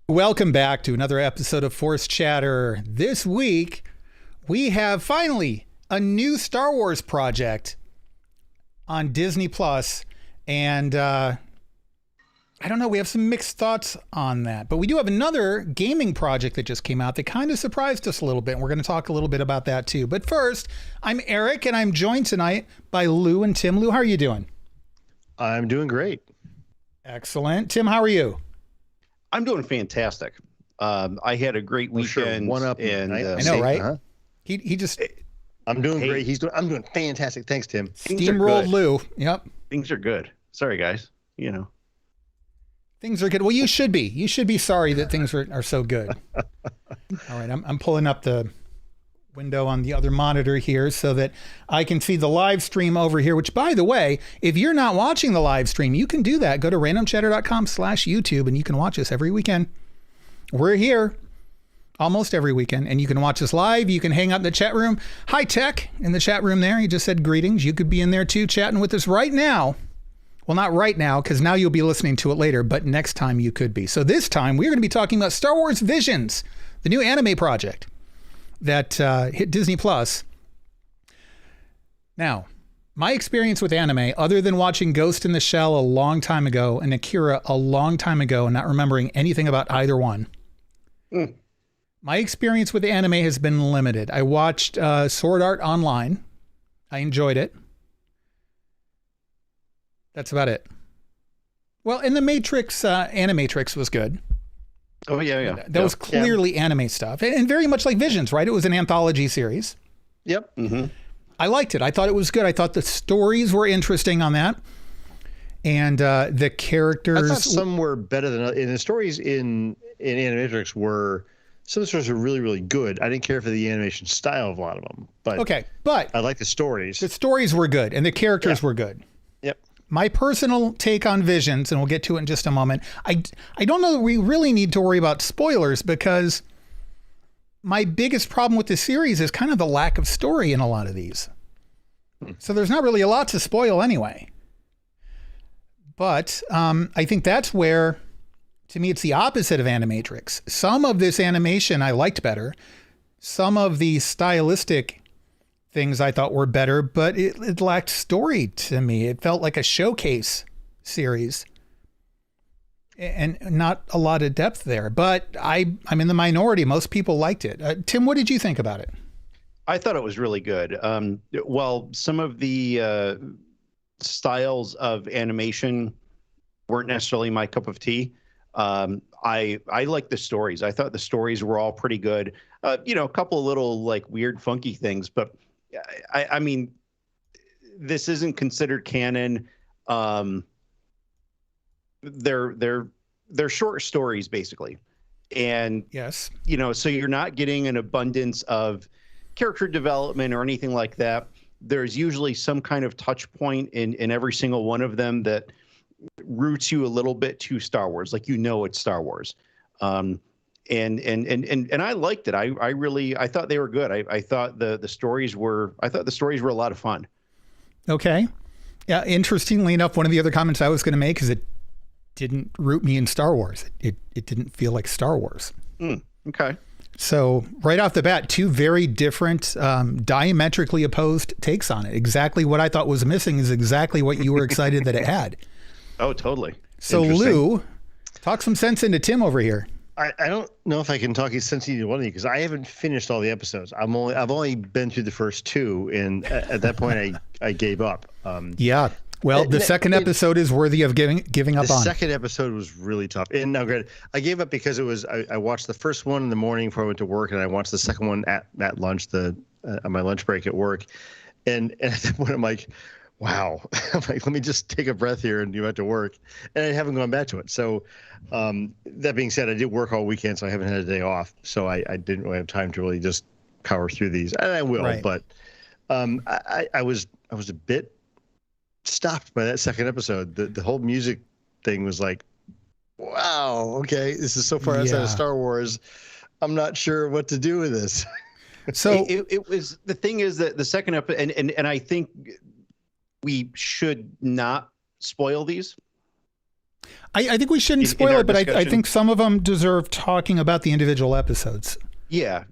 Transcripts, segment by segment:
Welcome back to another episode of Force Chatter. This week, we have finally a new Star Wars project on Disney Plus, and I don't know, we have some mixed thoughts on that, but we do have another gaming project that just came out that kind of surprised us a little bit, and we're going to talk a little bit about that too. But first, I'm Eric, and I'm joined tonight by Lou and Tim. Lou, how are you doing? I'm doing great. Excellent. Tim, how are you? I'm doing fantastic. I had a great weekend. Sure. One up, and I know, right? Uh-huh. He just. I'm doing great. I'm doing fantastic. Thanks, Tim. Steamrolled Lou. Yep. Things are good. Sorry, guys. You know. Things are good. Well, you should be. You should be sorry that things are so good. All right, I'm pulling up the window on the other monitor here so that I can see the live stream over here, which, by the way, if you're not watching the live stream, you can do that. Go to randomchatter.com/YouTube and you can watch us every weekend. We're here almost every weekend and you can watch us live. You can hang out in the chat room. Hi, Tech, in the chat room there. He just said greetings. You could be in there too, chatting with us right now. Well, not right now, because now you'll be listening to it later, but next time you could be. So this time we're going to be talking about Star Wars Visions, the new anime project that hit Disney Plus. Now, my experience with anime, other than watching Ghost in the Shell a long time ago and Akira a long time ago and not remembering anything about either one, my experience with anime has been limited. I watched Sword Art Online. I enjoyed it. That's about it. Well, and the Matrix, Animatrix was good. Oh, yeah. That was clearly anime stuff. And very much like Visions, right? It was an anthology series. Yep. Mm-hmm. I liked it. I thought it was good. I thought the stories were interesting on that. And the characters... I thought some were better than others. And the stories in Animatrix were... Some of the stories were really, really good. I didn't care for the animation style of a lot of them. But okay, but... I like the stories. The stories were good, and the characters were good. Yep. My personal take on Visions, and we'll get to it in just a moment, I don't know that we really need to worry about spoilers because my biggest problem with the series is kind of the lack of story in a lot of these. So there's not really a lot to spoil anyway. But I think that's where, to me, it's the opposite of Animatrix. Some of this animation I liked better. Some of the stylistic things I thought were better, but it lacked story to me. It felt like a showcase series and not a lot of depth there, but I'm in the minority. Most people liked it. Tim, what did you think about it? I thought it was really good. Well, some of the styles of animation weren't necessarily my cup of tea. I liked the stories. I thought the stories were all pretty good. A couple of little like weird, funky things, but I mean, this isn't considered canon. They're short stories basically, and yes, so you're not getting an abundance of character development or anything like that. There's usually some kind of touch point in every single one of them that roots you a little bit to Star Wars, like it's Star Wars. And I liked it. I thought they were good. I thought the stories were a lot of fun. Okay. Yeah. Interestingly enough, one of the other comments I was going to make is it didn't root me in Star Wars. It didn't feel like Star Wars. Okay. So right off the bat, two very different, diametrically opposed takes on it. Exactly what I thought was missing is exactly what you were excited that it had. Oh, totally. So Lou, talk some sense into Tim over here. I don't know if I can talk sense to one of you because I haven't finished all the episodes. I've only been through the first two, and at that point I gave up. Yeah. Well, the second episode is worthy of giving up on. The second episode was really tough. And now, granted, I gave up because it was I watched the first one in the morning before I went to work, and I watched the second one at lunch, on my lunch break at work. And at that point, I'm like, wow. I'm like, let me just take a breath here and go back to work. And I haven't gone back to it. So that being said, I did work all weekend, so I haven't had a day off. So I didn't really have time to really just power through these. And I will, right. But I was a bit stopped by that second episode. The whole music thing was like, wow, okay, this is so far outside of Star Wars. I'm not sure what to do with this. So it was, the thing is that the second episode, and I think we should not spoil these. I think we shouldn't in spoil our it, but I discussion. think some of them deserve talking about the individual episodes. Yeah.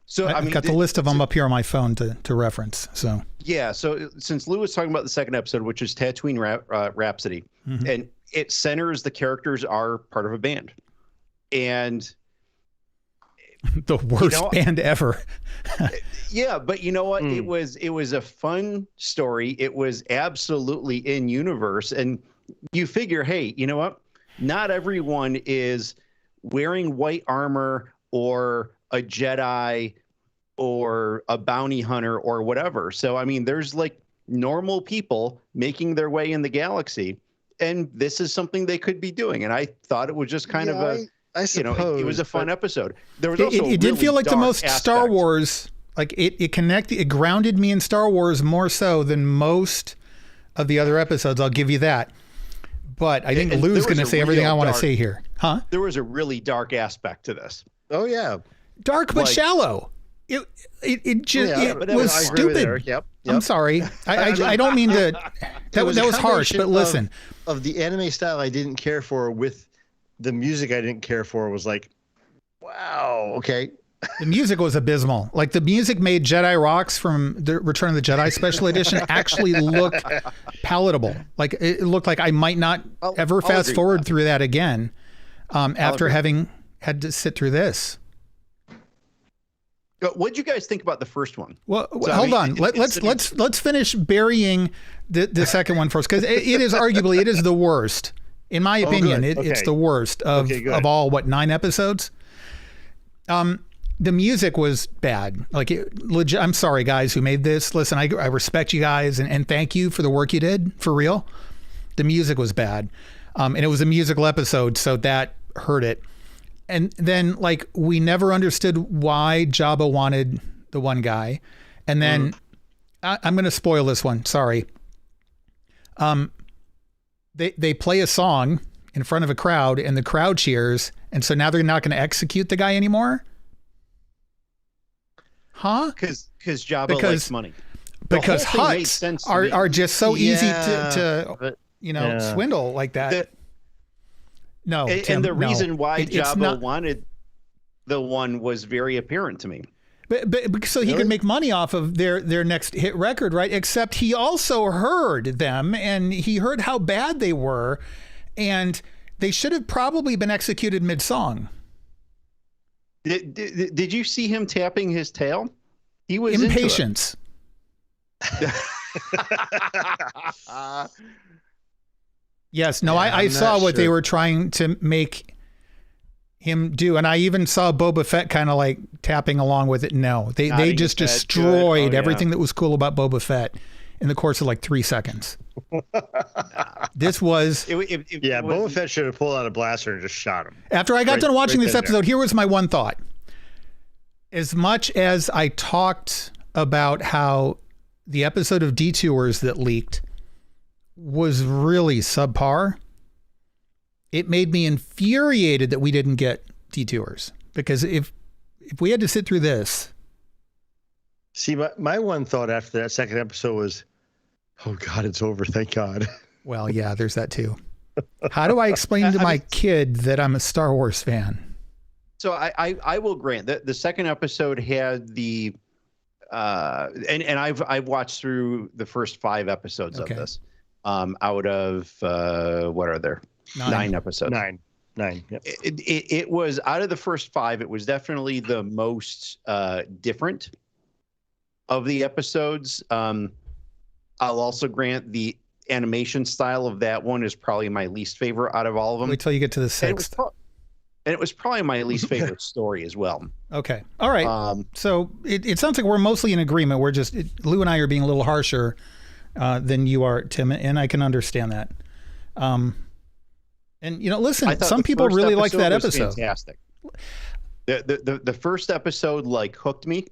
So I've got the list of them up here on my phone to reference. So yeah. So since Lou was talking about the second episode, which is Tatooine Rhapsody, and it centers the characters are part of a band, and the worst band ever. yeah, but you know what? It was a fun story. It was absolutely in universe, and you figure, hey, you know what? Not everyone is wearing white armor or a Jedi or a bounty hunter or whatever. So I mean, there's like normal people making their way in the galaxy, and this is something they could be doing. And I thought it was just kind of I suppose it was a fun episode. There was also it did feel like the most aspect. Star Wars. Like it grounded me in Star Wars more so than most of the other episodes. I'll give you that. But I think Lou's going to say everything I want to say here, huh? There was a really dark aspect to this. Oh yeah, dark but shallow. It was stupid. Yep. I'm sorry. I don't mean to. That was harsh. But listen, of the anime style I didn't care for with the music I didn't care for was like, wow, okay. The music was abysmal. Like the music made Jedi Rocks from the Return of the Jedi Special Edition actually look palatable. Like it looked like I might not ever fast forward through that again after having had to sit through this. What did you guys think about the first one? Well, so, hold on. Let's finish burying the second one first, because it is arguably the worst. In my opinion, it's the worst of all, 9 episodes? The music was bad. Like, I'm sorry, guys, who made this. Listen, I respect you guys, and thank you for the work you did, for real. The music was bad. And it was a musical episode, so that hurt it. And then, like, we never understood why Jabba wanted the one guy. And then, I'm going to spoil this one. Sorry. They play a song in front of a crowd, and the crowd cheers, and so now they're not going to execute the guy anymore? Huh? Because Jabba likes money. Because huts are just so easy to swindle like that. And the reason why Jabba wanted the one was very apparent to me. But so he could make money off of their next hit record, right? Except he also heard them, and he heard how bad they were, and they should have probably been executed mid-song. Did you see him tapping his tail? He was impatience. Yes. No, I saw what they were trying to make him do, and I even saw Boba Fett kind of like tapping along with it. No, they just destroyed everything that was cool about Boba Fett in the course of like 3 seconds. This was Boba Fett should have pulled out a blaster and just shot him. After I got done watching this episode, here was my one thought. As much as I talked about how the episode of Detours that leaked was really subpar, it made me infuriated that we didn't get Detours, because if we had to sit through this. See, my one thought after that second episode was, oh God, it's over. Thank God. Well, yeah, there's that too. How do I explain to my kid that I'm a Star Wars fan? So I will grant that the second episode had the and I've watched through the first 5 episodes of this. Out of what are there? 9 episodes. Nine. Yep. It was, out of the first 5, it was definitely the most different of the episodes. I'll also grant the animation style of that one is probably my least favorite out of all of them. Wait till you get to the 6th. And it was probably my least favorite story as well. Okay. All right. So it sounds like we're mostly in agreement. We're just, Lou and I are being a little harsher than you are, Tim, and I can understand that. And listen, some people really liked that episode. Fantastic. The first episode like hooked me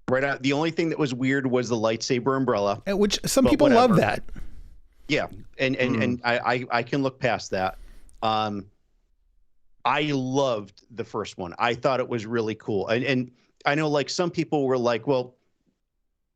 right out. The only thing that was weird was the lightsaber umbrella, which some people love that. Yeah, and I can look past that. I loved the first one. I thought it was really cool, and I know like some people were like, well,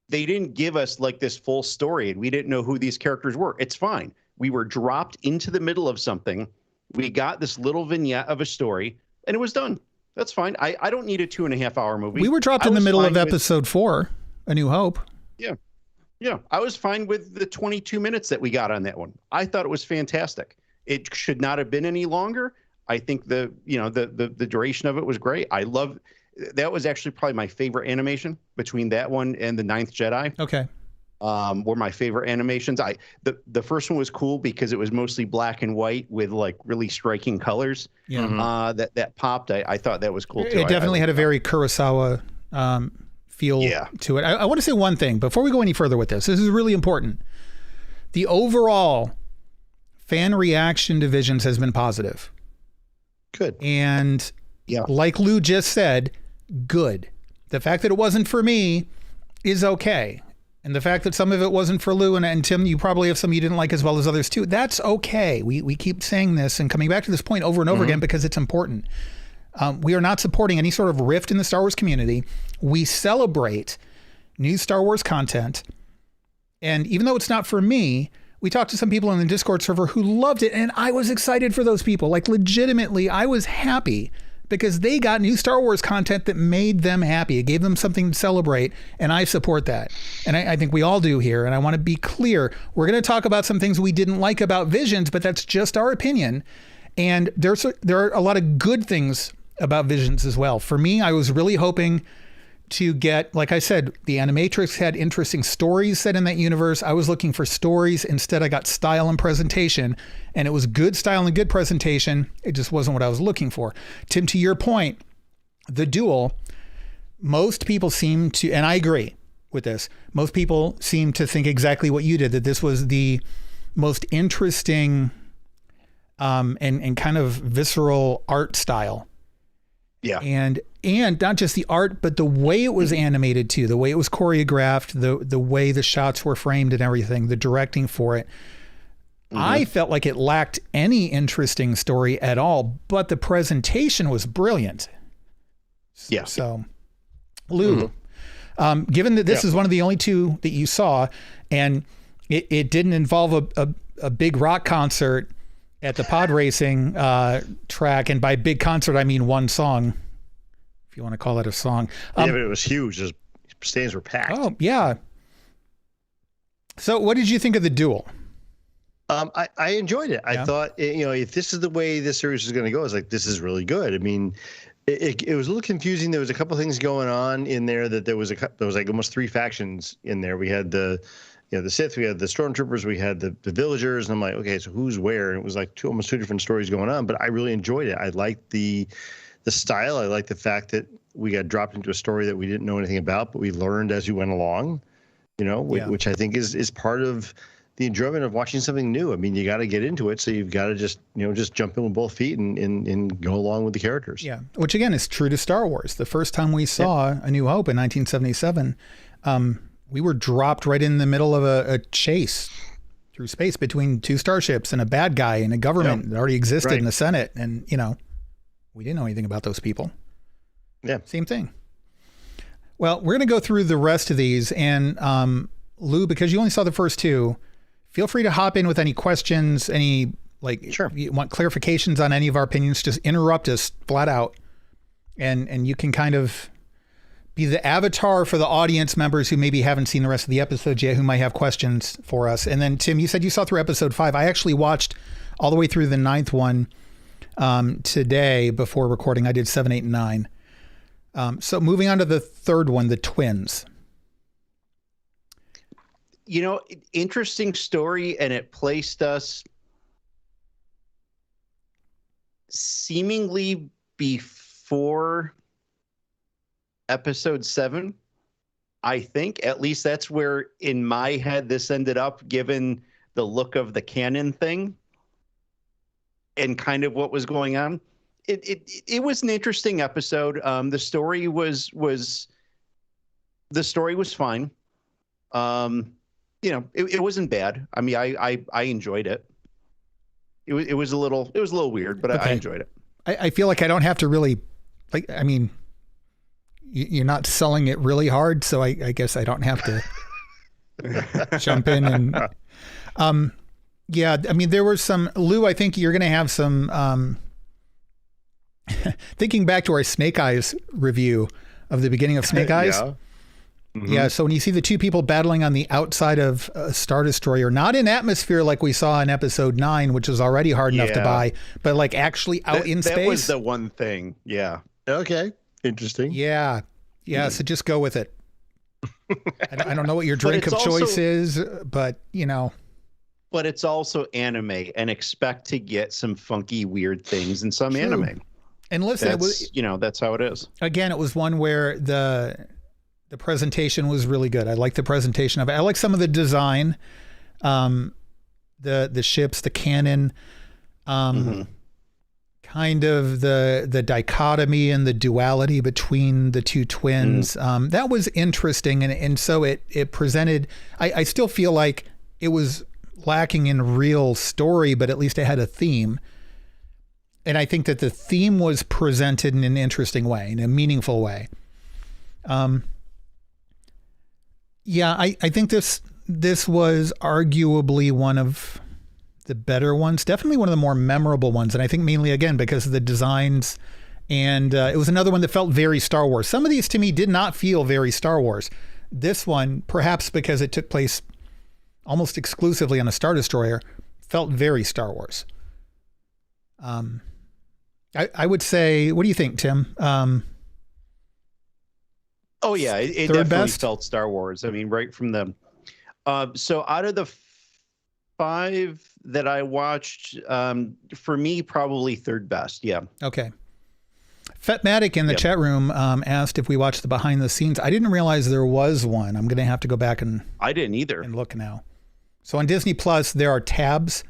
they didn't give us like this full story and we didn't know who these characters were. It's fine. We were dropped into the middle of something. We got this little vignette of a story, and it was done. That's fine. I don't need a 2.5 hour movie. We were dropped in the middle of episode 4, A New Hope. Yeah. Yeah. I was fine with the 22 minutes that we got on that one. I thought it was fantastic. It should not have been any longer. I think the duration of it was great. That was actually probably my favorite animation between that one and the Ninth Jedi. Okay. Were my favorite animations. The first one was cool because it was mostly black and white with like really striking colors. Yeah. That popped. I thought that was cool too. It definitely had a very Kurosawa feel to it. I want to say one thing before we go any further with this. This is really important. The overall fan reaction to Visions has been positive. Good. And like Lou just said, good. The fact that it wasn't for me is okay. And the fact that some of it wasn't for Lou and Tim, you probably have some you didn't like as well as others too. That's okay. We keep saying this and coming back to this point over and over again because it's important. We are not supporting any sort of rift in the Star Wars community. We celebrate new Star Wars content. And even though it's not for me, we talked to some people in the Discord server who loved it. And I was excited for those people. Like legitimately, I was happy because they got new Star Wars content that made them happy. It gave them something to celebrate. And I support that. And I think we all do here. And I want to be clear. We're going to talk about some things we didn't like about Visions, but that's just our opinion. And there are a lot of good things about Visions as well. For me, I was really hoping to get, like I said, the Animatrix had interesting stories set in that universe. I was looking for stories. Instead, I got style and presentation, and it was good style and good presentation. It just wasn't what I was looking for. Tim, to your point, the duel, most people seem to, and I agree with this, most people seem to think exactly what you did, that this was the most interesting and kind of visceral art style. Yeah. And not just the art, but the way it was animated too, the way it was choreographed, the way the shots were framed and everything, the directing for it. I felt like it lacked any interesting story at all, but the presentation was brilliant. Yeah. So, Lou, given that this is one of the only two that you saw, and it didn't involve a big rock concert at the pod racing track, and by big concert I mean one song, if you want to call it a song. Yeah, but it was huge. The stands were packed. Oh yeah. So what did you think of the duel? I enjoyed it. I thought, if this is the way this series is going to go, I was like, this is really good. I mean, it was a little confusing. There was a couple things going on in there that there was like almost 3 factions in there. We had the Sith, we had the Stormtroopers, we had the villagers, and I'm like, okay, so who's where? And it was like almost two different stories going on, but I really enjoyed it. I liked the style. I liked the fact that we got dropped into a story that we didn't know anything about, but we learned as we went along, which I think is part of the enjoyment of watching something new. I mean, you got to get into it, so you've got to just jump in with both feet and go along with the characters. Yeah, which again is true to Star Wars. The first time we saw A New Hope in 1977, we were dropped right in the middle of a chase through space between 2 starships and a bad guy and a government that already existed in the Senate. And, we didn't know anything about those people. Yeah. Same thing. Well, we're going to go through the rest of these. And Lou, because you only saw the first 2, feel free to hop in with any questions, you want clarifications on any of our opinions, just interrupt us flat out. And you can kind of be the avatar for the audience members who maybe haven't seen the rest of the episodes yet, who might have questions for us. And then Tim, you said you saw through episode 5. I actually watched all the way through the 9th one today before recording. I did 7, 8, and 9. So moving on to the 3rd one, the twins. Interesting story, and it placed us seemingly before episode 7. I think at least that's where in my head this ended up, given the look of the canon thing and kind of what was going on. It was an interesting episode. The story was fine. It wasn't bad. I mean, I enjoyed it. It was a little weird, but I enjoyed it. I feel like I don't have to really, you're not selling it really hard, so I guess I don't have to jump in and Yeah, I mean, there were some, Lou, I think you're going to have some, thinking back to our Snake Eyes review of the beginning of Snake Eyes. Yeah. Mm-hmm. Yeah, so when you see the two people battling on the outside of a Star Destroyer, not in atmosphere like we saw in episode 9, which was already hard enough to buy, but like actually out in space. That was the one thing. Yeah. Okay. Interesting. Yeah. Yeah. So just go with it. I don't know what your drink of choice is, but you know. But it's also anime, and expect to get some funky, weird things in some anime. And listen, that's how it is. Again, it was one where the presentation was really good. I like the presentation of it. I like some of the design, the ships, the cannon, kind of the dichotomy and the duality between the two twins. That was interesting. And so it presented, I still feel like it was lacking in real story, but at least it had a theme. And I think that the theme was presented in an interesting way, in a meaningful way. Yeah, I think this was arguably one of the better ones, definitely one of the more memorable ones. And I think mainly, again, because of the designs. And it was another one that felt very Star Wars. Some of these to me did not feel very Star Wars. This one, perhaps because it took place almost exclusively on a Star Destroyer, felt very Star Wars. I would say, what do you think, Tim? Oh yeah, it definitely felt Star Wars. I mean, right from the so out of the 5 that I watched, for me, probably third best. Yeah. Okay. Fetmatic in the chat room asked if we watched the behind the scenes. I didn't realize there was one. I'm going to have to go back and I didn't either. And look now. So on Disney Plus, there are tabs,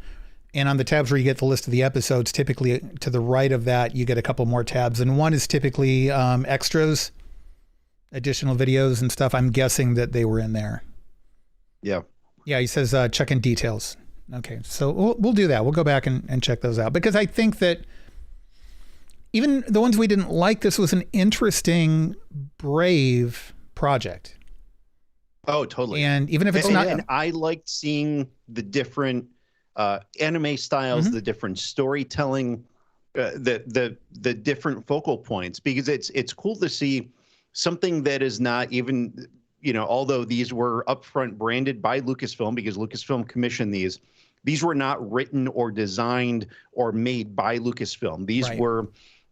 and on the tabs where you get the list of the episodes, typically to the right of that, you get a couple more tabs, and one is typically extras, additional videos and stuff. I'm guessing that they were in there. Yeah. Yeah, he says check in details. Okay, so we'll do that. We'll go back and check those out, because I think that even the ones we didn't like, this was an interesting, brave project. Oh, totally. And even if it's not... And I liked seeing the different anime styles, the different storytelling, the different focal points, because it's cool to see something that is not even, although these were upfront branded by Lucasfilm, because Lucasfilm commissioned these were not written or designed or made by Lucasfilm. These were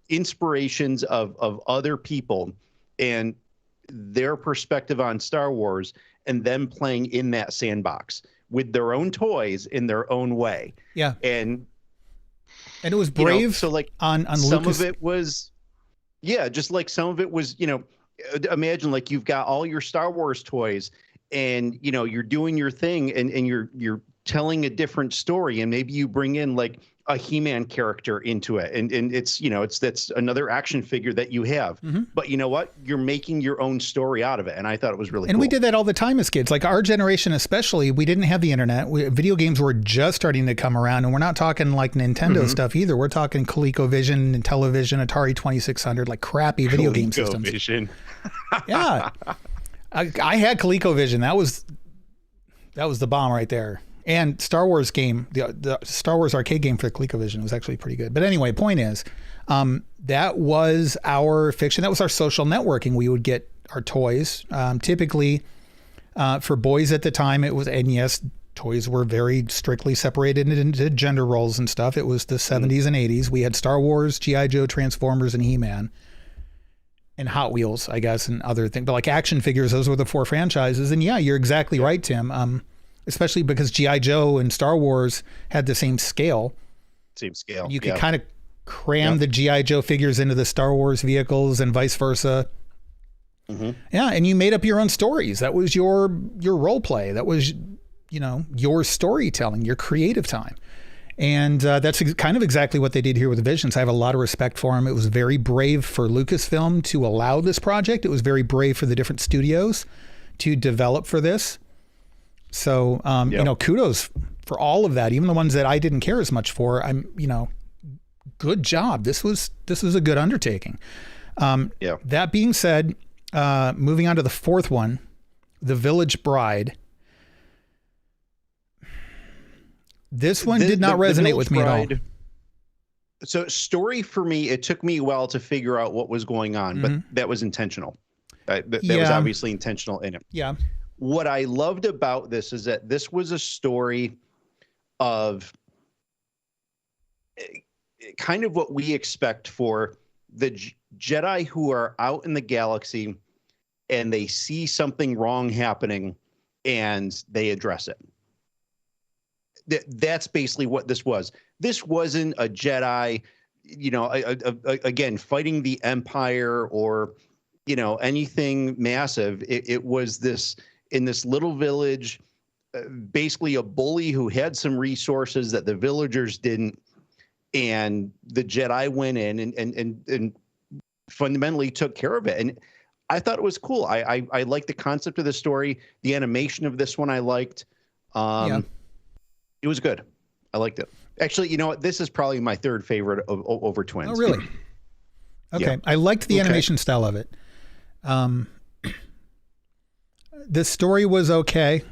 inspirations of other people and their perspective on Star Wars, and them playing in that sandbox with their own toys in their own way. Yeah. And it was brave. So like on some Lucas... of it was, just like some of it was, imagine like you've got all your Star Wars toys and, you're doing your thing and you're telling a different story, and maybe you bring in like a He-Man character into it, and it's that's another action figure that you have, but you know what, you're making your own story out of it, and I thought it was really and cool. We did that all the time as kids. Like our generation especially, we didn't have the internet. Video games were just starting to come around, and we're not talking like Nintendo stuff either. We're talking ColecoVision and Television, Atari 2600, like crappy video game systems. Yeah, I had ColecoVision. That was the bomb right there. And Star Wars game, the Star Wars arcade game for the ColecoVision was actually pretty good. But anyway, point is, that was our fiction. That was our social networking. We would get our toys. Typically, for boys at the time, it was, and yes, toys were very strictly separated into gender roles and stuff. It was the 70s and 80s. We had Star Wars, G.I. Joe, Transformers, and He-Man. And Hot Wheels, I guess, and other things. But like action figures, those were the 4 franchises. And yeah, you're exactly right, Tim. Especially because G.I. Joe and Star Wars had the same scale. You could kind of cram the G.I. Joe figures into the Star Wars vehicles and vice versa. Yeah, and you made up your own stories. That was your role play. That was, your storytelling, your creative time. And that's kind of exactly what they did here with Visions. I have a lot of respect for them. It was very brave for Lucasfilm to allow this project. It was very brave for the different studios to develop for this. So, kudos for all of that. Even the ones that I didn't care as much for, good job. This was a good undertaking. That being said, moving on to the 4th one, The Village Bride. This one did not resonate with me at all. So story for me, it took me a while to figure out what was going on, but that was intentional. That was obviously intentional in it. Yeah. What I loved about this is that this was a story of kind of what we expect for the Jedi who are out in the galaxy and they see something wrong happening and they address it. That's basically what this was. This wasn't a Jedi, again, fighting the Empire or, anything massive. It was this, in this little village, basically a bully who had some resources that the villagers didn't. And the Jedi went in and fundamentally took care of it. And I thought it was cool. I liked the concept of the story. The animation of this one I liked. It was good. I liked it. Actually, you know what? This is probably my third favorite over Twins. Oh, really? Okay. Yeah. I liked the animation style of it. The story was okay.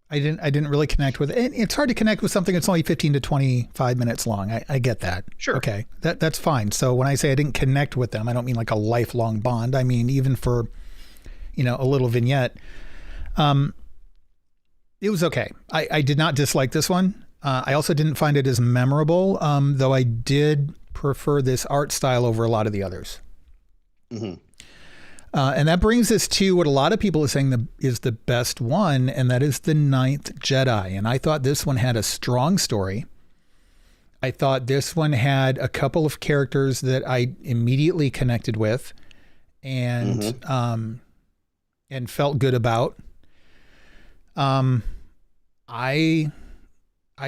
I didn't really connect with it. It's hard to connect with something that's only 15 to 25 minutes long. I get that. Sure. Okay. That's fine. So when I say I didn't connect with them, I don't mean like a lifelong bond. I mean, even for, a little vignette, it was okay. I did not dislike this one. I also didn't find it as memorable, though I did prefer this art style over a lot of the others. Mm-hmm. And that brings us to what a lot of people are saying is the best one, and that is the Ninth Jedi. And I thought this one had a strong story. I thought this one had a couple of characters that I immediately connected with and felt good about. I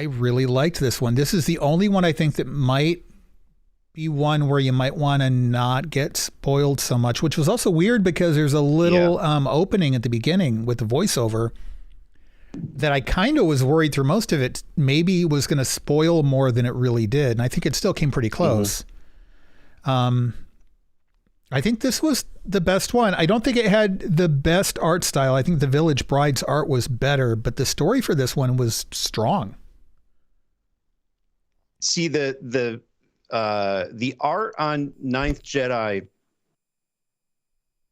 really liked this one. This is the only one I think that might be one where you might want to not get spoiled so much, which was also weird because there's a little opening at the beginning with the voiceover that I kind of was worried through most of it maybe was going to spoil more than it really did. And I think it still came pretty close. I think this was the best one. I don't think it had the best art style. I think the Village Bride's art was better, but the story for this one was strong. See, the art on Ninth Jedi,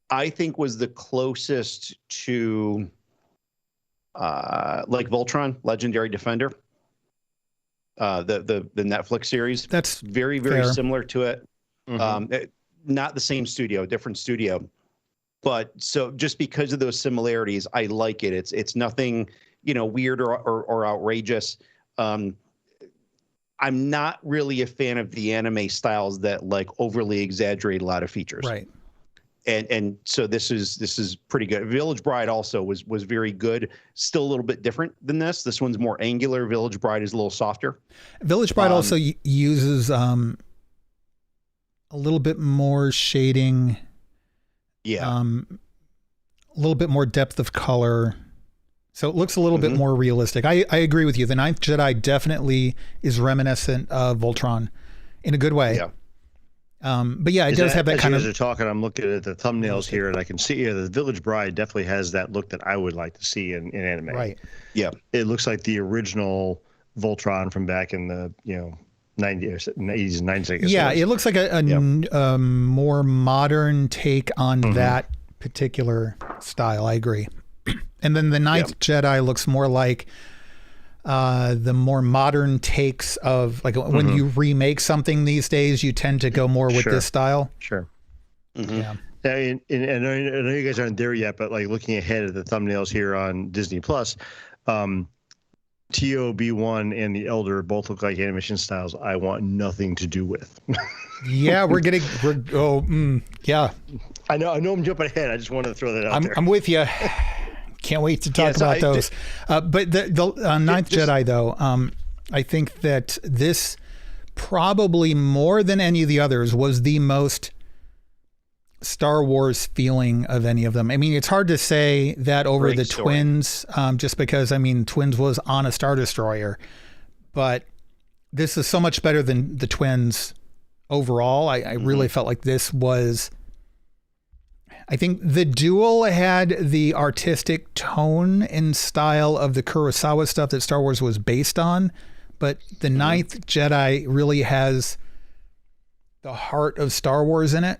I think, was the closest to like Voltron, Legendary Defender, the Netflix series. That's very fair. Similar to it. Not the same studio, different studio. But so just because of those similarities, I like it. It's nothing, weird or outrageous. I'm not really a fan of the anime styles that like overly exaggerate a lot of features. Right. And so this is pretty good. Village Bride also was very good. Still a little bit different than this. This one's more angular. Village Bride is a little softer. Village Bride also uses a little bit more shading. Yeah. A little bit more depth of color. So it looks a little bit more realistic. I agree with you. The Ninth Jedi definitely is reminiscent of Voltron in a good way. Yeah. But yeah, it does have that kind of. As you're talking, I'm looking at the thumbnails here, and I can see the Village Bride definitely has that look that I would like to see in anime. Right. Yeah. It looks like the original Voltron from back in the 90s and 90s. I guess yeah, it looks like a more modern take on that particular style. I agree. And then the Ninth Jedi looks more like the more modern takes of like when you remake something these days, you tend to go more with this style. Sure. Yeah. And I know you guys aren't there yet, but like looking ahead at the thumbnails here on Disney Plus, TOB1 and the Elder both look like animation styles I want nothing to do with. Yeah, yeah. I know I'm jumping ahead. I just wanted to throw that out there. I'm with you. Can't wait to talk about those. But the Ninth Jedi, though, I think that this probably more than any of the others was the most Star Wars feeling of any of them. I mean, it's hard to say that over the Twins, just because, I mean, Twins was on a Star Destroyer. But this is so much better than the Twins overall. I really felt like this was... I think the Duel had the artistic tone and style of the Kurosawa stuff that Star Wars was based on, but the Ninth Jedi really has the heart of Star Wars in it.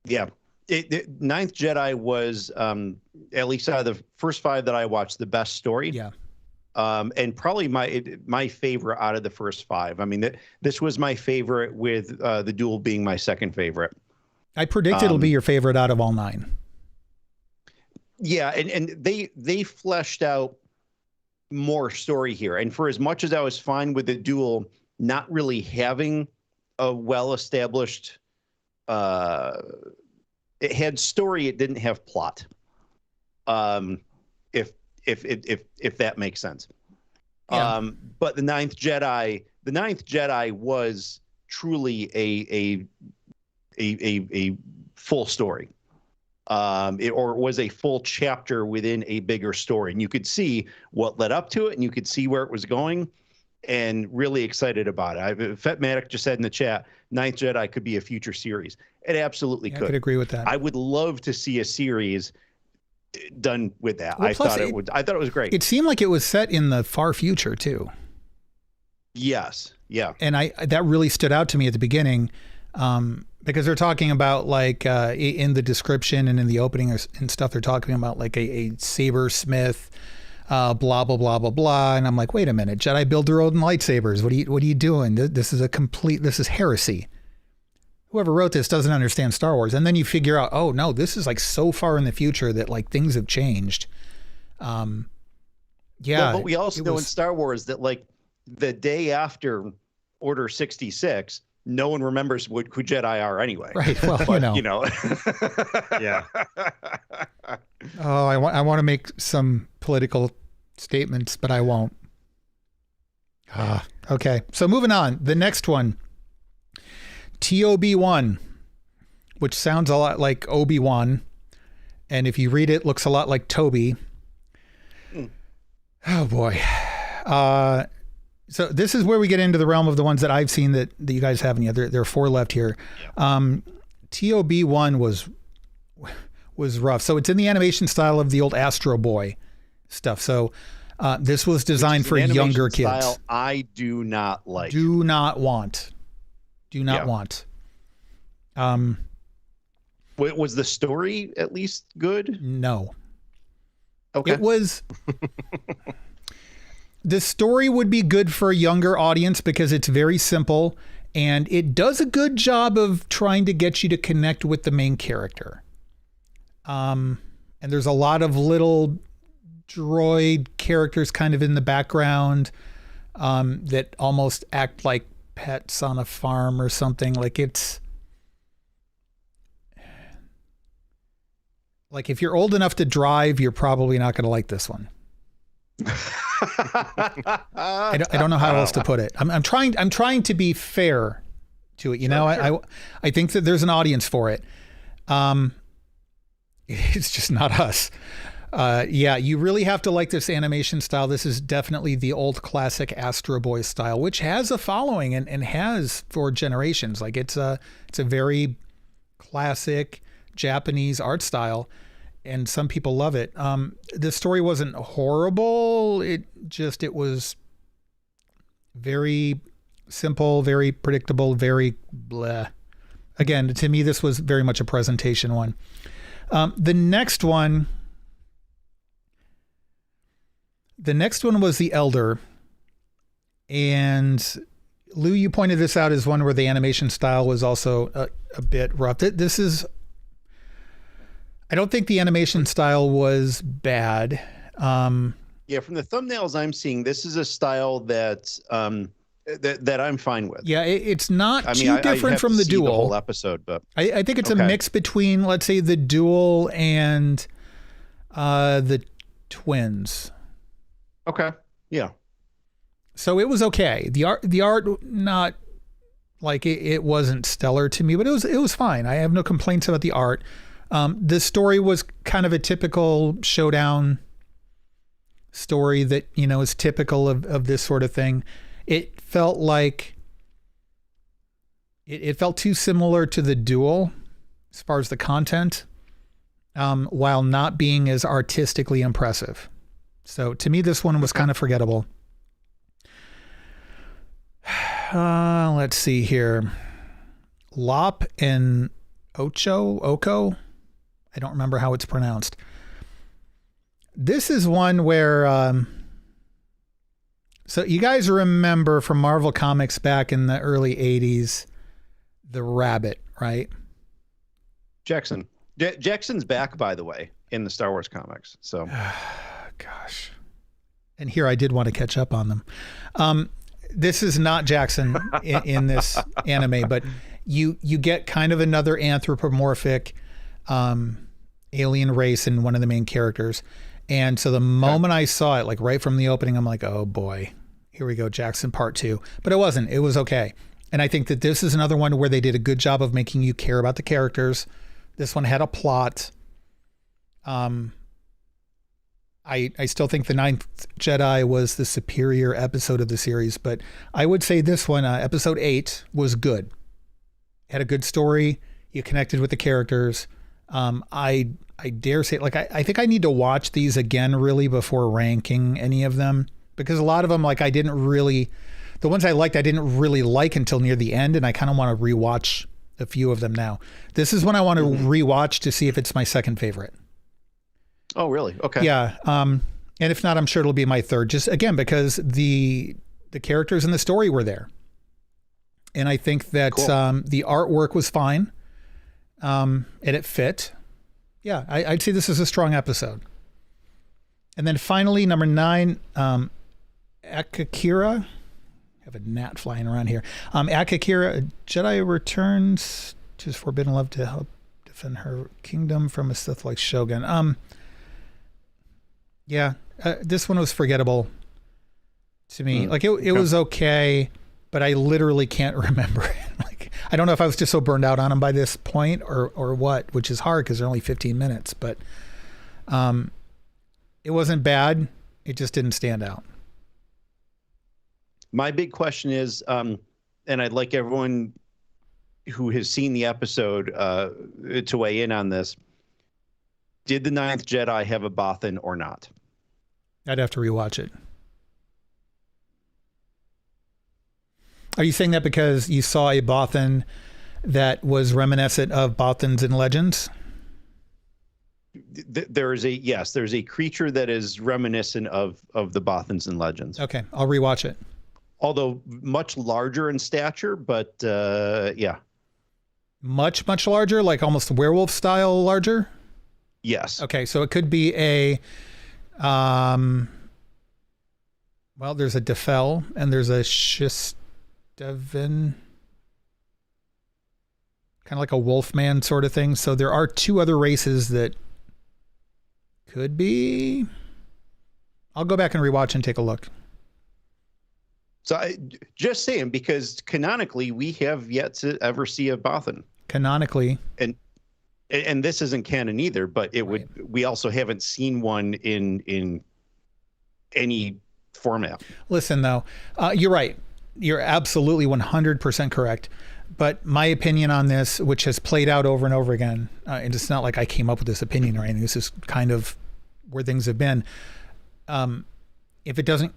Yeah. Ninth Jedi was, at least out of the first 5 that I watched, the best story. Yeah. And probably my favorite out of the first 5. I mean, this was my favorite, with the Duel being my second favorite. I predict it'll be your favorite out of all 9. Yeah, and they fleshed out more story here. And for as much as I was fine with the Duel not really having a well-established, it had story, it didn't have plot. If that makes sense. Yeah. But the Ninth Jedi was truly a full story. Or was a full chapter within a bigger story. And you could see what led up to it, and you could see where it was going, and really excited about it. Fetmatic just said in the chat, Ninth Jedi could be a future series. It absolutely could. I could agree with that. I would love to see a series done with that. Well, I thought it was great. It seemed like it was set in the far future too. Yes. Yeah. And that really stood out to me at the beginning, because they're talking about, like, in the description and in the opening and stuff, they're talking about like a sabersmith, blah, blah, blah, blah, blah. And I'm like, wait a minute, Jedi build their own lightsabers. What are you doing? This is heresy. Whoever wrote this doesn't understand Star Wars. And then you figure out, oh no, this is like so far in the future that like things have changed. Yeah. Well, but we also know in Star Wars that, like, the day after Order 66, no one remembers who Jedi are anyway. Right. Well, but, Yeah. Oh, I want to make some political statements, but I won't. Okay. So moving on. The next one, TOB1, which sounds a lot like Obi-Wan. And if you read it, looks a lot like Toby. Oh boy. So this is where we get into the realm of the ones that I've seen that you guys haven't yet. There are 4 left here. TOB1 was rough. So it's in the animation style of the old Astro Boy stuff. So this was designed for younger kids. Style I do not like. Do not want. Was the story at least good? No. Okay. It was. The story would be good for a younger audience because it's very simple and it does a good job of trying to get you to connect with the main character. And there's a lot of little droid characters kind of in the background that almost act like pets on a farm or something. Like it's like, if you're old enough to drive, you're probably not going to like this one. I don't know how else to put it. I'm trying to be fair to it. Sure. I think that there's an audience for it. It's just not us. Yeah, you really have to like this animation style. This is definitely the old classic Astro Boy style, which has a following and has for generations. Like it's a very classic Japanese art style. And some people love it. The story wasn't horrible. It was very simple, very predictable, very blah. Again, to me, this was very much a presentation one. The next one was The Elder. And Lou, you pointed this out as one where the animation style was also a bit rough. This is... I don't think the animation style was bad. Yeah, from the thumbnails I'm seeing, this is a style that I'm fine with. Yeah, it's not too different from the Duel. The whole episode, but I think it's a mix between, let's say, the Duel and the Twins. Okay. Yeah. So it was okay. The art not like it wasn't stellar to me, but it was fine. I have no complaints about the art. The story was kind of a typical showdown story that, is typical of this sort of thing. It felt like it felt too similar to the Duel. as far as the content, while not being as artistically impressive. So to me, this one was kind of forgettable. Let's see here. Lop and Oko. I don't remember how it's pronounced. This is one where, so you guys remember from Marvel Comics back in the early 80s, the rabbit, right? Jackson. Jackson's back, by the way, in the Star Wars comics. So, gosh. And here I did want to catch up on them. This is not Jackson in this anime, but you get kind of another anthropomorphic alien race in one of the main characters. And so the moment I saw it, like right from the opening, I'm like, oh boy, here we go, Jackson Part 2. But it wasn't. It was okay. And I think that this is another one where they did a good job of making you care about the characters. This one had a plot. I still think the Ninth Jedi was the superior episode of the series, but I would say this one, episode 8, was good. Had a good story. You connected with the characters. I dare say, like, I think I need to watch these again really before ranking any of them, because a lot of them, like, the ones I liked, I didn't really like until near the end, and I kind of want to rewatch a few of them now. This is one I want to rewatch to see if it's my second favorite. Oh, really? Okay. Yeah. And if not, I'm sure it'll be my third, just again, because the characters and the story were there. And I think that cool. The artwork was fine. And it fit. Yeah, I'd say this is a strong episode. And then finally, number 9, Akakira. I have a gnat flying around here. Akakira, a Jedi returns to his forbidden love to help defend her kingdom from a Sith-like shogun. This one was forgettable to me. Like it was okay, but I literally can't remember it. Like, I don't know if I was just so burned out on them by this point or what, which is hard because they're only 15 minutes, but it wasn't bad. It just didn't stand out. My big question is, and I'd like everyone who has seen the episode to weigh in on this. Did the Ninth Jedi have a Bothan or not? I'd have to rewatch it. Are you saying that because you saw a Bothan that was reminiscent of Bothans in Legends? There's a creature that is reminiscent of the Bothans in Legends. Okay, I'll rewatch it. Although much larger in stature, but yeah. Much larger, like almost werewolf style larger? Yes. Okay, so it could be a well, there's a Defel and there's a Shistavan, kind of like a Wolfman sort of thing. So there are 2 other races that could be. I'll go back and rewatch and take a look. So just saying, because canonically we have yet to ever see a Bothan. Canonically. And this isn't canon either, but it would. We also haven't seen one in any format. Listen, though, you're right. You're absolutely 100% correct. But my opinion on this, which has played out over and over again, and it's not like I came up with this opinion or anything. This is kind of where things have been. If it doesn't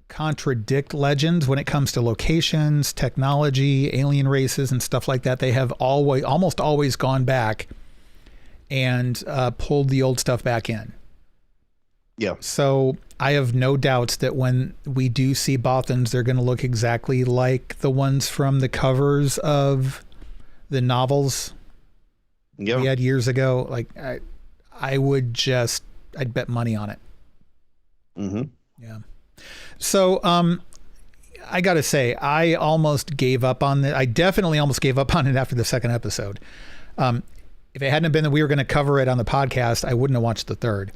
contradict Legends when it comes to locations, technology, alien races, and stuff like that, they have almost always gone back and pulled the old stuff back in. Yeah. So I have no doubts that when we do see Bothans, they're going to look exactly like the ones from the covers of the novels we had years ago. Like I'd bet money on it. Mm-hmm. Yeah. So, I got to say, I almost gave up on it. I definitely almost gave up on it after the second episode. If it hadn't been that we were going to cover it on the podcast, I wouldn't have watched the third.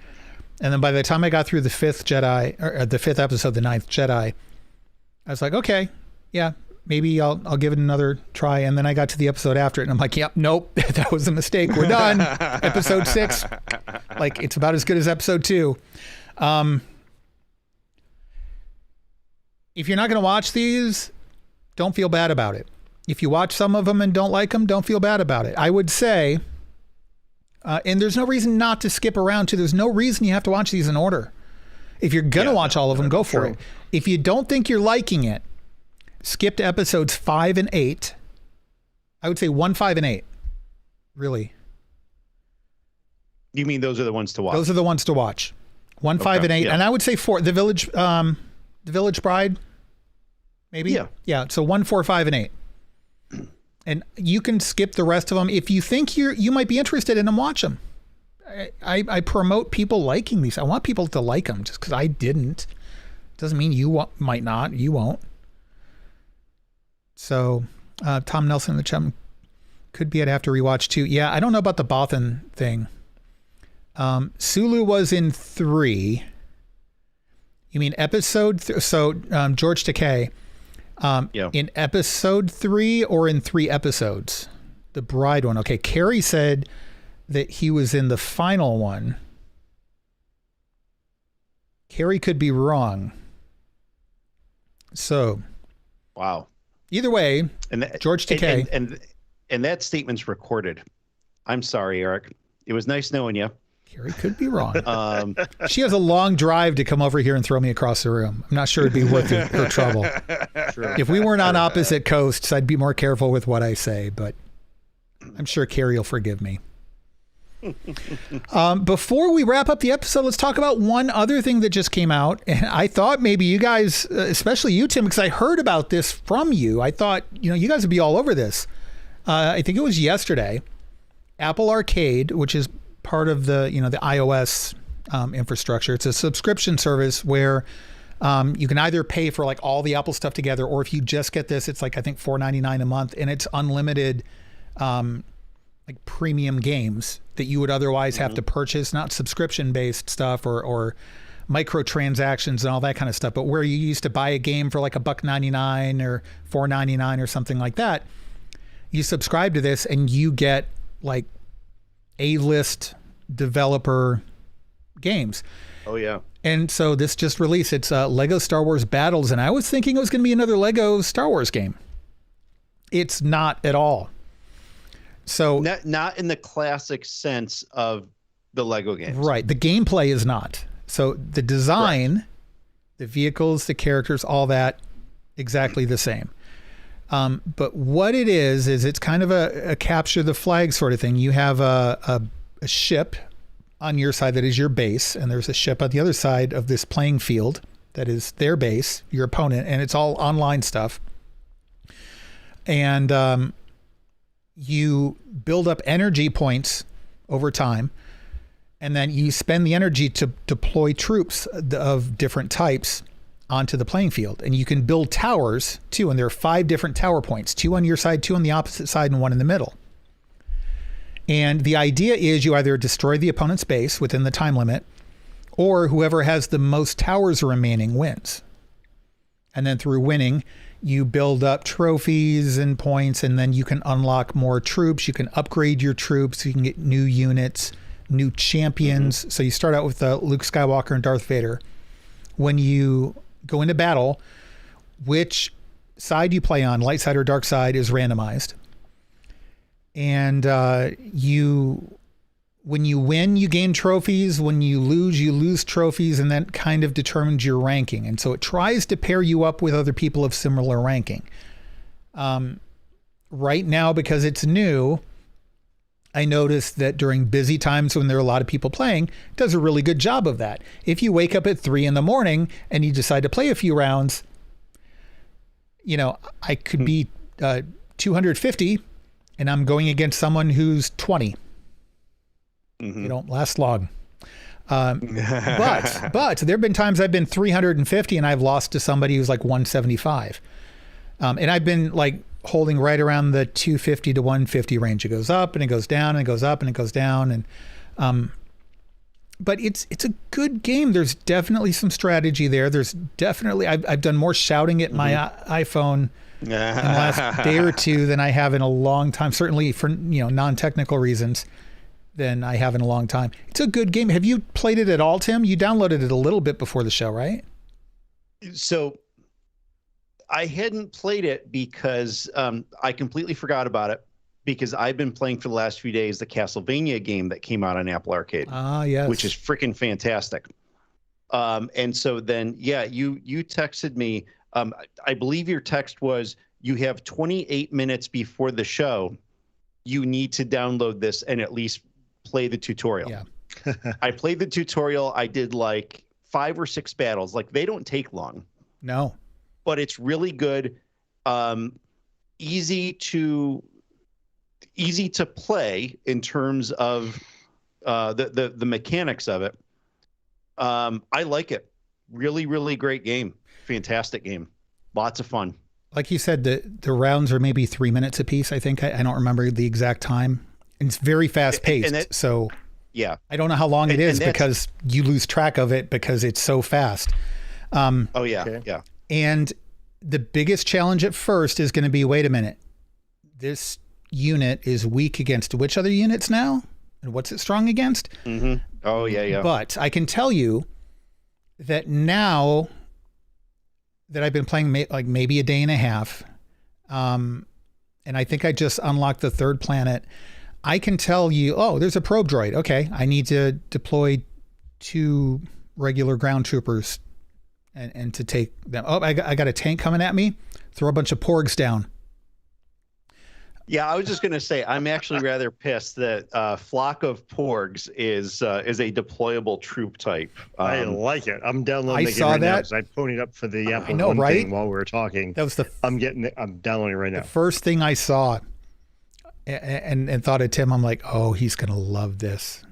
And then by the time I got through the fifth episode, the Ninth Jedi, I was like, okay, yeah, maybe I'll give it another try. And then I got to the episode after it and I'm like, yep, nope, that was a mistake. We're done. Episode 6, like it's about as good as episode 2. If you're not going to watch these, don't feel bad about it. If you watch some of them and don't like them, don't feel bad about it. I would say And there's no reason not to skip around too. There's no reason you have to watch these in order. If you're going to watch all of them, go for it. If you don't think you're liking it, skip to episodes 5 and 8. I would say 1, 5, and 8. Really. You mean those are the ones to watch? Those are the ones to watch. 1, 5, and 8. Yeah. And I would say 4. The Village Bride, maybe? Yeah. So 1, 4, 5, and 8. And you can skip the rest of them. If you think you might be interested in them, watch them. I promote people liking these. I want people to like them. Just because I didn't doesn't mean you might not. You won't. So Tom Nelson in the chat, could be I'd have to rewatch too. Yeah, I don't know about the Bothan thing. Sulu was in 3. You mean episode? So George Takei. In episode 3 or in 3 episodes? The bride one. Okay, Carrie said that he was in the final one. Carrie could be wrong. So, wow. Either way, George Takei. And that statement's recorded. I'm sorry, Eric. It was nice knowing you. Carrie could be wrong. She has a long drive to come over here and throw me across the room. I'm not sure it'd be worth her trouble. True. If we weren't on opposite coasts, I'd be more careful with what I say, but I'm sure Carrie will forgive me. Before we wrap up the episode, let's talk about one other thing that just came out. And I thought maybe you guys, especially you, Tim, because I heard about this from you. I thought, you guys would be all over this. I think it was yesterday. Apple Arcade, which is part of the iOS infrastructure. It's a subscription service where you can either pay for like all the Apple stuff together, or if you just get this, it's like, I think $4.99 a month, and it's unlimited like premium games that you would otherwise have to purchase, not subscription based stuff or microtransactions and all that kind of stuff, but where you used to buy a game for like $1.99 or $4.99 or something like that. You subscribe to this and you get like A-list developer games. Oh yeah. And so this just released. It's Lego Star Wars Battles, and I was thinking it was going to be another Lego Star Wars game. It's not at all. So not in the classic sense of the Lego games. Right. The gameplay is not. So the design, the vehicles, the characters, all that, exactly the same. But what it is it's kind of a capture the flag sort of thing. You have a ship on your side that is your base, and there's a ship on the other side of this playing field that is their base, your opponent, and it's all online stuff. And you build up energy points over time, and then you spend the energy to deploy troops of different types onto the playing field. And you can build towers too, and there are 5 different tower points, 2 on your side, 2 on the opposite side, and 1 in the middle. And the idea is you either destroy the opponent's base within the time limit, or whoever has the most towers remaining wins. And then through winning, you build up trophies and points, and then you can unlock more troops. You can upgrade your troops. You can get new units, new champions. So you start out with Luke Skywalker and Darth Vader. When you go into battle, which side you play on, light side or dark side, is randomized. And when you win, you gain trophies. When you lose trophies, and that kind of determines your ranking. And so it tries to pair you up with other people of similar ranking. Right now, because it's new, I noticed that during busy times when there are a lot of people playing, it does a really good job of that. If you wake up at 3 a.m. and you decide to play a few rounds, I could be 250 and I'm going against someone who's 20. You don't last long. But there have been times I've been 350 and I've lost to somebody who's like 175. And I've been like holding right around the 250 to 150 range. It goes up and it goes down and it goes up and it goes down. And, but it's a good game. There's definitely some strategy there. There's definitely, I've done more shouting at my iPhone in the last day or two than I have in a long time, certainly for, non-technical reasons, than I have in a long time. It's a good game. Have you played it at all, Tim? You downloaded it a little bit before the show, right? So I hadn't played it because I completely forgot about it. because I've been playing for the last few days the Castlevania game that came out on Apple Arcade. Yes. Which is freaking fantastic. And so then, yeah, you texted me. I believe your text was, you have 28 minutes before the show. You need to download this and at least play the tutorial. Yeah. I played the tutorial. I did like 5 or 6 battles. Like, they don't take long. No. But it's really good. Easy to play in terms of the mechanics of it. I like it. Really, really great game. Fantastic game. Lots of fun. Like you said, the rounds are maybe 3 minutes apiece. I think I don't remember the exact time. And it's very fast paced. So yeah, I don't know how long it is because you lose track of it because it's so fast. Oh yeah, yeah. And the biggest challenge at first is going to be, wait a minute, this unit is weak against which other units now? And what's it strong against? Mm-hmm. Oh yeah, yeah. But I can tell you that now that I've been playing like maybe a day and a half, and I think I just unlocked the 3rd planet, I can tell you, oh, there's a probe droid. Okay, I need to deploy 2 regular ground troopers and to take them. Oh, I got a tank coming at me. Throw a bunch of porgs down. Yeah, I was just going to say, I'm actually rather pissed that Flock of Porgs is a deployable troop type. I like it. I'm downloading it saw right now that. because I ponied up for the Apple know, One right? thing while we were talking. That was I'm downloading it right now. The first thing I saw and thought of Tim. I'm like, oh, he's going to love this.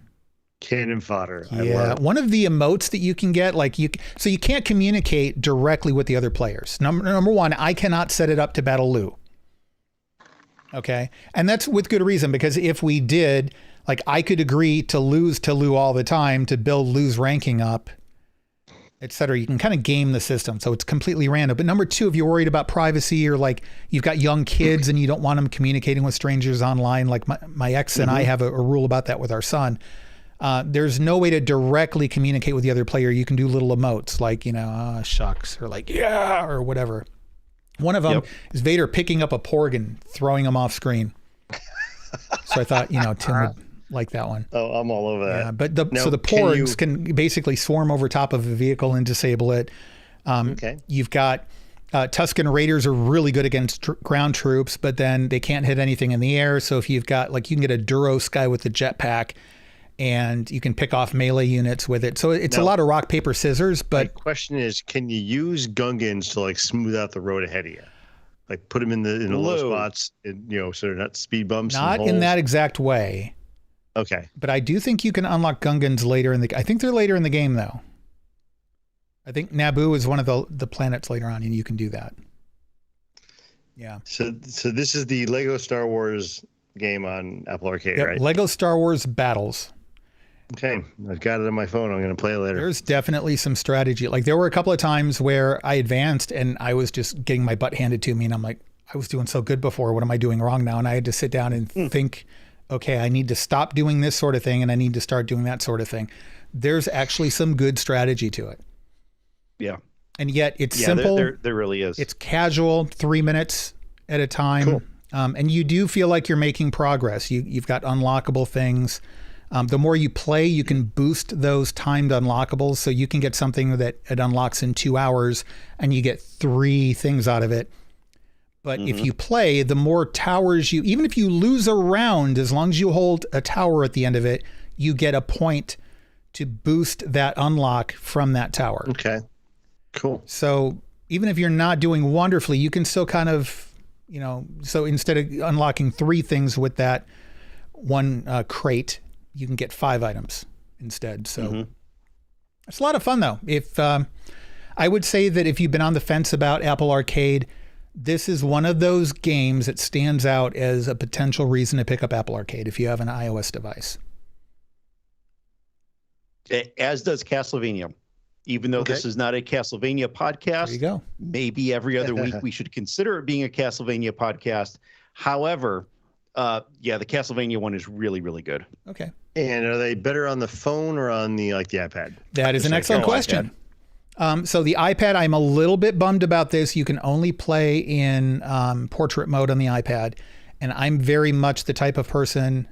Cannon fodder. Yeah, one of the emotes that you can get, so you can't communicate directly with the other players. Number one, I cannot set it up to battle Lou. Okay, and that's with good reason, because if we did, like, I could agree to lose to Lou all the time to build Lou's ranking up, etc. You can kind of game the system, so it's completely random. But number 2, if you're worried about privacy, or like you've got young kids and you don't want them communicating with strangers online, like my ex and I have a rule about that with our son. There's no way to directly communicate with the other player. You can do little emotes like, oh, shucks, or like, yeah, or whatever. One of them is Vader picking up a porg and throwing him off screen. So I thought, Tim would like that one. Oh, I'm all over that. Yeah, but the porgs can basically swarm over top of a vehicle and disable it. Okay. You've got Tusken Raiders are really good against ground troops, but then they can't hit anything in the air. So if you've got, like, you can get a Duros guy with the jetpack, and you can pick off melee units with it. So it's a lot of rock, paper, scissors. But my question is, can you use Gungans to, like, smooth out the road ahead of you? Like, put them in the low spots, and, so they're not speed bumps. Not in that exact way. Okay. But I do think you can unlock Gungans later I think they're later in the game, though. I think Naboo is one of the planets later on, and you can do that. Yeah. So this is the Lego Star Wars game on Apple Arcade, right? Lego Star Wars Battles. Okay, I've got it on my phone. I'm going to play it later. There's definitely some strategy. Like, there were a couple of times where I advanced and I was just getting my butt handed to me, and I'm like, I was doing so good before. What am I doing wrong now? And I had to sit down and think, okay, I need to stop doing this sort of thing, and I need to start doing that sort of thing. There's actually some good strategy to it. Yeah. And yet it's simple. There really is. It's casual, 3 minutes at a time. Cool. And you do feel like you're making progress. You've got unlockable things. The more you play, you can boost those timed unlockables. So you can get something that it unlocks in 2 hours and you get 3 things out of it. But if you play, the more towers even if you lose a round, as long as you hold a tower at the end of it, you get a point to boost that unlock from that tower. Okay, cool. So even if you're not doing wonderfully, you can still kind of, so instead of unlocking 3 things with that one crate, you can get 5 items instead. So it's a lot of fun, though. If I would say that if you've been on the fence about Apple Arcade, this is one of those games that stands out as a potential reason to pick up Apple Arcade if you have an iOS device. As does Castlevania. Even though this is not a Castlevania podcast, there you go. Maybe every other week we should consider it being a Castlevania podcast. However, the Castlevania one is really, really good. Okay. And are they better on the phone or on the iPad? That is an excellent question. So the iPad, I'm a little bit bummed about this. You can only play in portrait mode on the iPad. And I'm very much the type of person,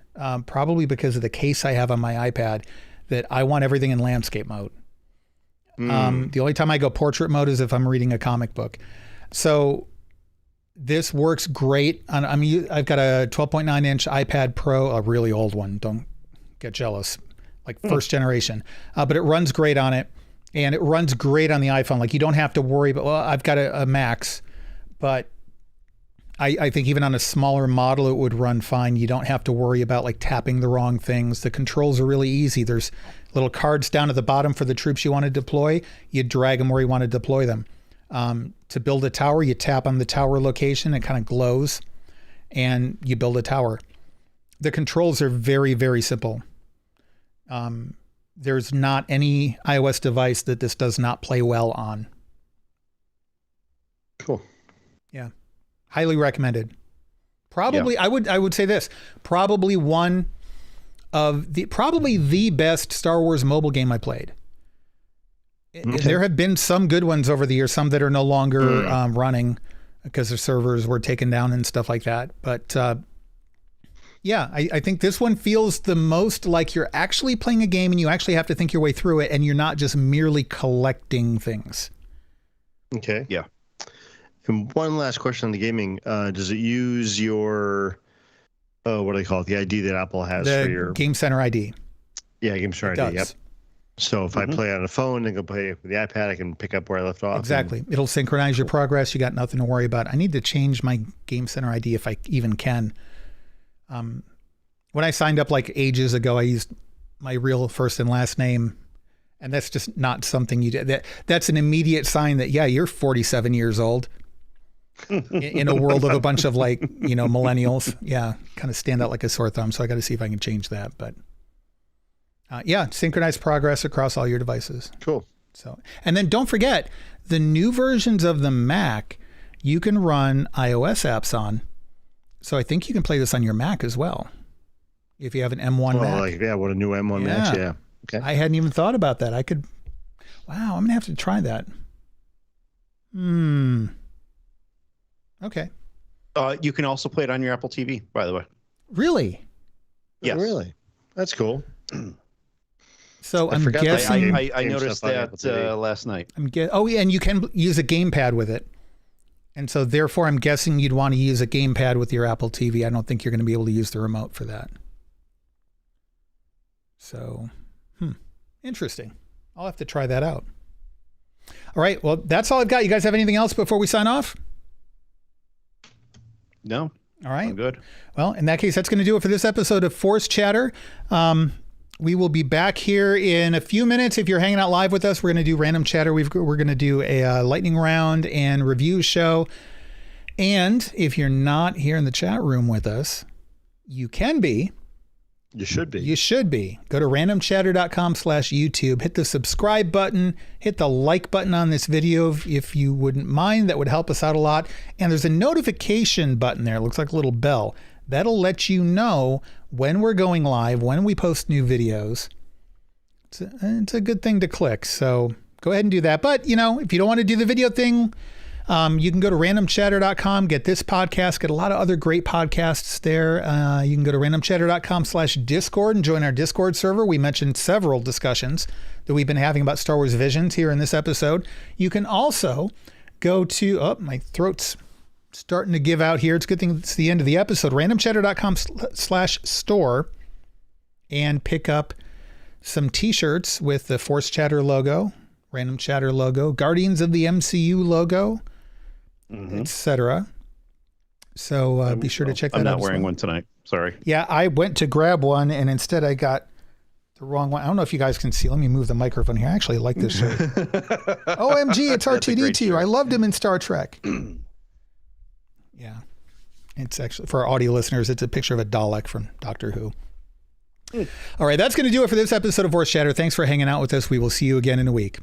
probably because of the case I have on my iPad, that I want everything in landscape mode. The only time I go portrait mode is if I'm reading a comic book. So this works great on, I've got a 12.9 inch iPad Pro, a really old one. Don't get jealous, like first generation, but it runs great on it, and it runs great on the iPhone. Like you don't have to worry about, well, I've got a Max, but I think even on a smaller model, it would run fine. You don't have to worry about like tapping the wrong things. The controls are really easy. There's little cards down at the bottom for the troops you want to deploy. You drag them where you want to deploy them. To build a tower, you tap on the tower location, it kind of glows, and you build a tower. The controls are very, very simple. There's not any iOS device that this does not play well on. Cool. Yeah. Highly recommended. Probably, yeah. I would say this, probably probably the best Star Wars mobile game I played. Okay. There have been some good ones over the years, some that are no longer running because their servers were taken down and stuff like that. But yeah, I think this one feels the most like you're actually playing a game and you actually have to think your way through it, and you're not just merely collecting things. Okay. Yeah. And one last question on the gaming. Does it use your, what do they call it? The ID that Apple has for your Game Center ID. Yeah, Game Center ID. Yep. So if I play on a phone and go play with the iPad, I can pick up where I left off. Exactly. It'll synchronize your progress. You got nothing to worry about. I need to change my Game Center ID if I even can. When I signed up like ages ago, I used my real first and last name, and that's just not something you do. That's an immediate sign that, yeah, you're 47 years old. In a world of a bunch of like, millennials. Yeah, kind of stand out like a sore thumb. So I got to see if I can change that. But yeah, synchronize progress across all your devices. Cool. So, and then don't forget the new versions of the Mac, you can run iOS apps on. So I think you can play this on your Mac as well. If you have an M1 Mac. What a new M1 Mac. Yeah. Okay. I hadn't even thought about that. Wow, I'm going to have to try that. Okay. You can also play it on your Apple TV, by the way. Really? Yes. Oh, really? That's cool. So I'm guessing I noticed that last night. Oh, yeah, and you can use a gamepad with it. And so therefore I'm guessing you'd want to use a gamepad with your Apple TV. I don't think you're going to be able to use the remote for that. So, interesting. I'll have to try that out. All right. Well, that's all I've got. You guys have anything else before we sign off? No. All right. I'm good. Well, in that case, that's going to do it for this episode of Force Chatter. We will be back here in a few minutes. If you're hanging out live with us, we're going to do Random Chatter. We're going to do a lightning round and review show. And if you're not here in the chat room with us, you can be. You should be. You should be. Go to randomchatter.com/YouTube. Hit the subscribe button. Hit the like button on this video if you wouldn't mind. That would help us out a lot. And there's a notification button there. It looks like a little bell. That'll let you know when we're going live, when we post new videos. It's a good thing to click. So go ahead and do that. But, if you don't want to do the video thing, you can go to randomchatter.com, get this podcast, get a lot of other great podcasts there. You can go to randomchatter.com/Discord and join our Discord server. We mentioned several discussions that we've been having about Star Wars Visions here in this episode. You can also go to, my throat's starting to give out here. It's a good thing it's the end of the episode. randomchatter.com/store and pick up some t-shirts with the Force Chatter logo, Random Chatter logo, Guardians of the MCU logo, etc. So be sure to check that out. I'm not wearing one tonight. Sorry. Yeah, I went to grab one and instead I got the wrong one. I don't know if you guys can see. Let me move the microphone here. I actually like this shirt. OMG, it's R2-D2. I loved him in Star Trek. Yeah. It's actually, for our audio listeners, it's a picture of a Dalek from Doctor Who. All right, that's going to do it for this episode of Force Chatter. Thanks for hanging out with us. We will see you again in a week.